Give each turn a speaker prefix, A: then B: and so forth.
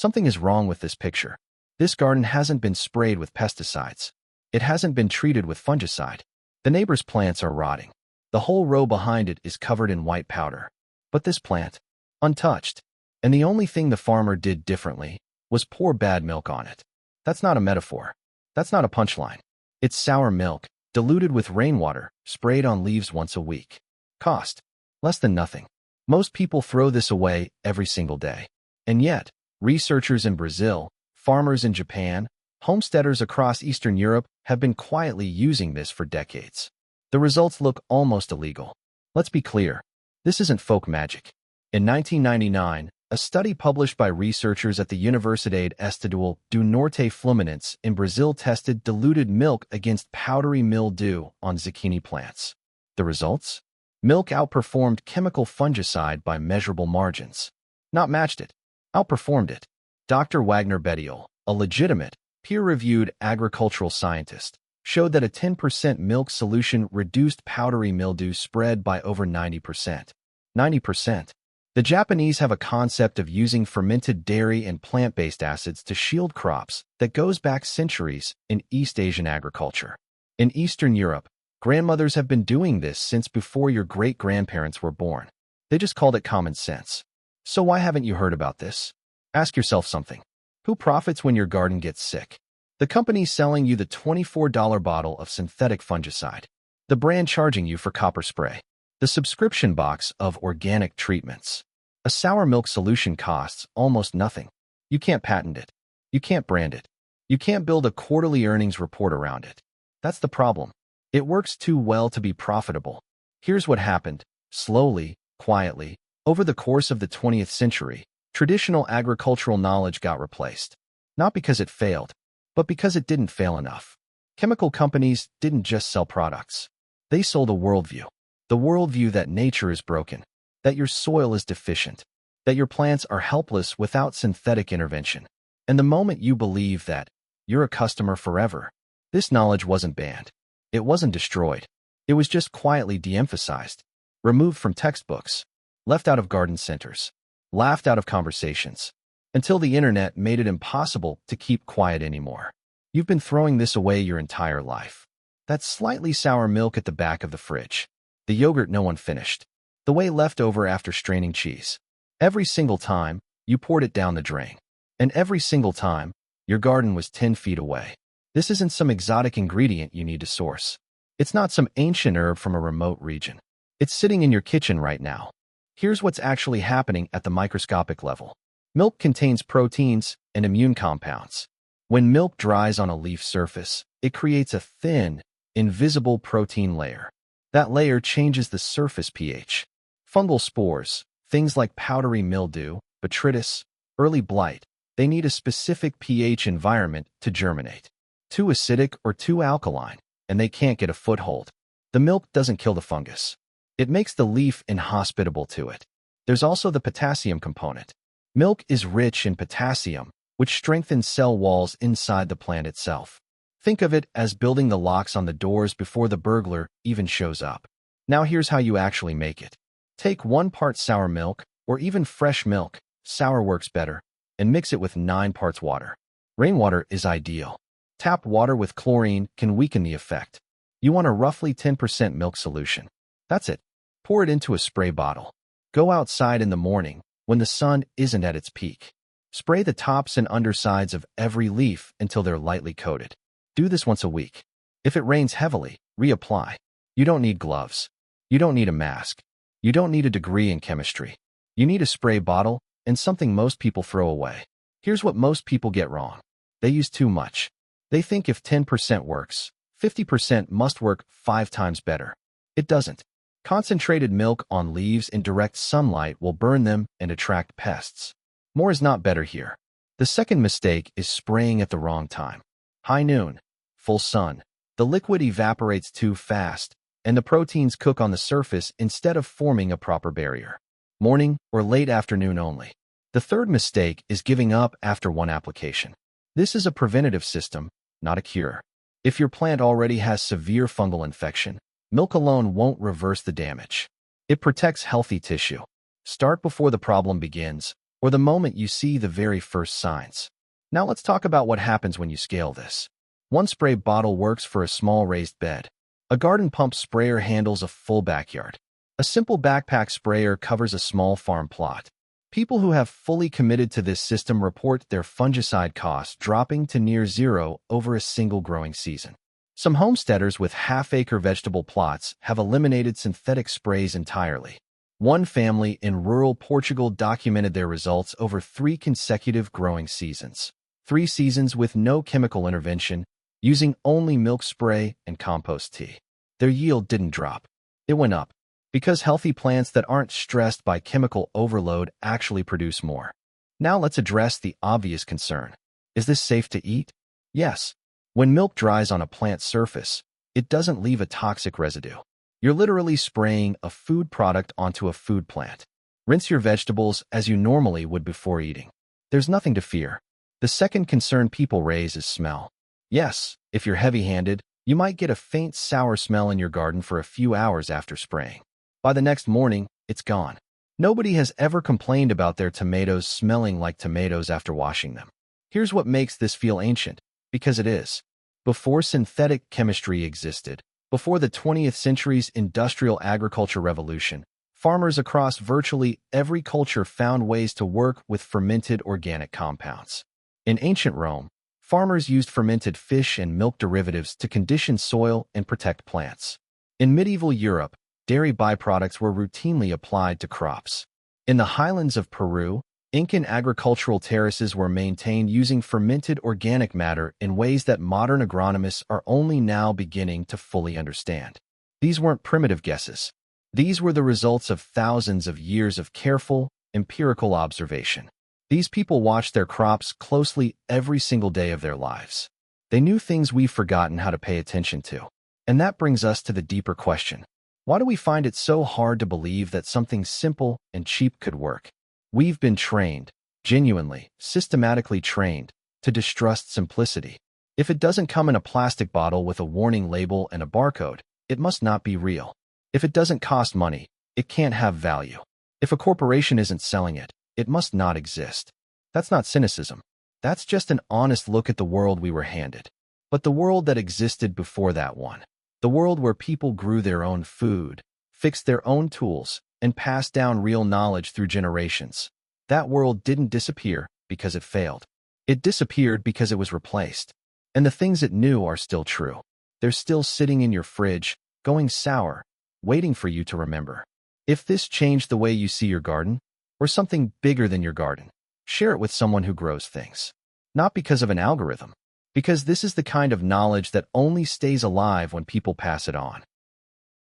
A: Something is wrong with this picture. This garden hasn't been sprayed with pesticides. It hasn't been treated with fungicide. The neighbor's plants are rotting. The whole row behind it is covered in white powder. But this plant, untouched. And the only thing the farmer did differently was pour bad milk on it. That's not a metaphor. That's not a punchline. It's sour milk, diluted with rainwater, sprayed on leaves once a week. Cost: less than nothing. Most people throw this away every single day. And yet, researchers in Brazil, farmers in Japan, homesteaders across Eastern Europe have been quietly using this for decades. The results look almost illegal. Let's be clear, this isn't folk magic. In 1999, a study published by researchers at the Universidade Estadual do Norte Fluminense in Brazil tested diluted milk against powdery mildew on zucchini plants. The results? Milk outperformed chemical fungicide by measurable margins. Not matched it, outperformed it. Dr. Wagner Bettiol, a legitimate, peer-reviewed agricultural scientist, showed that a 10% milk solution reduced powdery mildew spread by over 90%. 90%. The Japanese have a concept of using fermented dairy and plant-based acids to shield crops that goes back centuries in East Asian agriculture. In Eastern Europe, grandmothers have been doing this since before your great-grandparents were born. They just called it common sense. So why haven't you heard about this? Ask yourself something. Who profits when your garden gets sick? The company selling you the $24 bottle of synthetic fungicide. The brand charging you for copper spray. The subscription box of organic treatments. A sour milk solution costs almost nothing. You can't patent it. You can't brand it. You can't build a quarterly earnings report around it. That's the problem. It works too well to be profitable. Here's what happened. Slowly, quietly, over the course of the 20th century, traditional agricultural knowledge got replaced. Not because it failed, but because it didn't fail enough. Chemical companies didn't just sell products. They sold a worldview. The worldview that nature is broken, that your soil is deficient, that your plants are helpless without synthetic intervention. And the moment you believe that, you're a customer forever. This knowledge wasn't banned. It wasn't destroyed. It was just quietly de-emphasized, removed from textbooks, left out of garden centers, laughed out of conversations, until the internet made it impossible to keep quiet anymore. You've been throwing this away your entire life. That slightly sour milk at the back of the fridge. The yogurt no one finished. The whey left over after straining cheese. Every single time, you poured it down the drain. And every single time, your garden was 10 feet away. This isn't some exotic ingredient you need to source. It's not some ancient herb from a remote region. It's sitting in your kitchen right now. Here's what's actually happening at the microscopic level. Milk contains proteins and immune compounds. When milk dries on a leaf surface, it creates a thin, invisible protein layer. That layer changes the surface pH. Fungal spores, things like powdery mildew, botrytis, early blight, they need a specific pH environment to germinate. Too acidic or too alkaline, and they can't get a foothold. The milk doesn't kill the fungus. It makes the leaf inhospitable to it. There's also the potassium component. Milk is rich in potassium, which strengthens cell walls inside the plant itself. Think of it as building the locks on the doors before the burglar even shows up. Now here's how you actually make it. Take 1 part sour milk, or even fresh milk, sour works better, and mix it with 9 parts water. Rainwater is ideal. Tap water with chlorine can weaken the effect. You want a roughly 10% milk solution. That's it. Pour it into a spray bottle. Go outside in the morning, when the sun isn't at its peak. Spray the tops and undersides of every leaf until they're lightly coated. Do this once a week. If it rains heavily, reapply. You don't need gloves. You don't need a mask. You don't need a degree in chemistry. You need a spray bottle and something most people throw away. Here's what most people get wrong. They use too much. They think if 10% works, 50% must work 5 times better. It doesn't. Concentrated milk on leaves in direct sunlight will burn them and attract pests. More is not better here. The second mistake is spraying at the wrong time. High noon, full sun. The liquid evaporates too fast, and the proteins cook on the surface instead of forming a proper barrier. Morning or late afternoon only. The third mistake is giving up after 1 application. This is a preventative system, not a cure. If your plant already has severe fungal infection, milk alone won't reverse the damage. It protects healthy tissue. Start before the problem begins, or the moment you see the very first signs. Now let's talk about what happens when you scale this. One spray bottle works for a small raised bed. A garden pump sprayer handles a full backyard. A simple backpack sprayer covers a small farm plot. People who have fully committed to this system report their fungicide costs dropping to near zero over a single growing season. Some homesteaders with half-acre vegetable plots have eliminated synthetic sprays entirely. One family in rural Portugal documented their results over 3 consecutive growing seasons. 3 seasons with no chemical intervention, using only milk spray and compost tea. Their yield didn't drop. It went up, because healthy plants that aren't stressed by chemical overload actually produce more. Now let's address the obvious concern. Is this safe to eat? Yes. When milk dries on a plant's surface, it doesn't leave a toxic residue. You're literally spraying a food product onto a food plant. Rinse your vegetables as you normally would before eating. There's nothing to fear. The second concern people raise is smell. Yes, if you're heavy-handed, you might get a faint sour smell in your garden for a few hours after spraying. By the next morning, it's gone. Nobody has ever complained about their tomatoes smelling like tomatoes after washing them. Here's what makes this feel ancient, because it is. Before synthetic chemistry existed, before the 20th century's industrial agriculture revolution, farmers across virtually every culture found ways to work with fermented organic compounds. In ancient Rome, farmers used fermented fish and milk derivatives to condition soil and protect plants. In medieval Europe, dairy byproducts were routinely applied to crops. In the highlands of Peru, Incan agricultural terraces were maintained using fermented organic matter in ways that modern agronomists are only now beginning to fully understand. These weren't primitive guesses. These were the results of thousands of years of careful, empirical observation. These people watched their crops closely every single day of their lives. They knew things we've forgotten how to pay attention to. And that brings us to the deeper question. Why do we find it so hard to believe that something simple and cheap could work? We've been trained, genuinely, systematically trained, to distrust simplicity. If it doesn't come in a plastic bottle with a warning label and a barcode, it must not be real. If it doesn't cost money, it can't have value. If a corporation isn't selling it, it must not exist. That's not cynicism. That's just an honest look at the world we were handed. But the world that existed before that one. The world where people grew their own food, fixed their own tools, and passed down real knowledge through generations. That world didn't disappear because it failed. It disappeared because it was replaced. And the things it knew are still true. They're still sitting in your fridge, going sour, waiting for you to remember. If this changed the way you see your garden, or something bigger than your garden, share it with someone who grows things. Not because of an algorithm, because this is the kind of knowledge that only stays alive when people pass it on.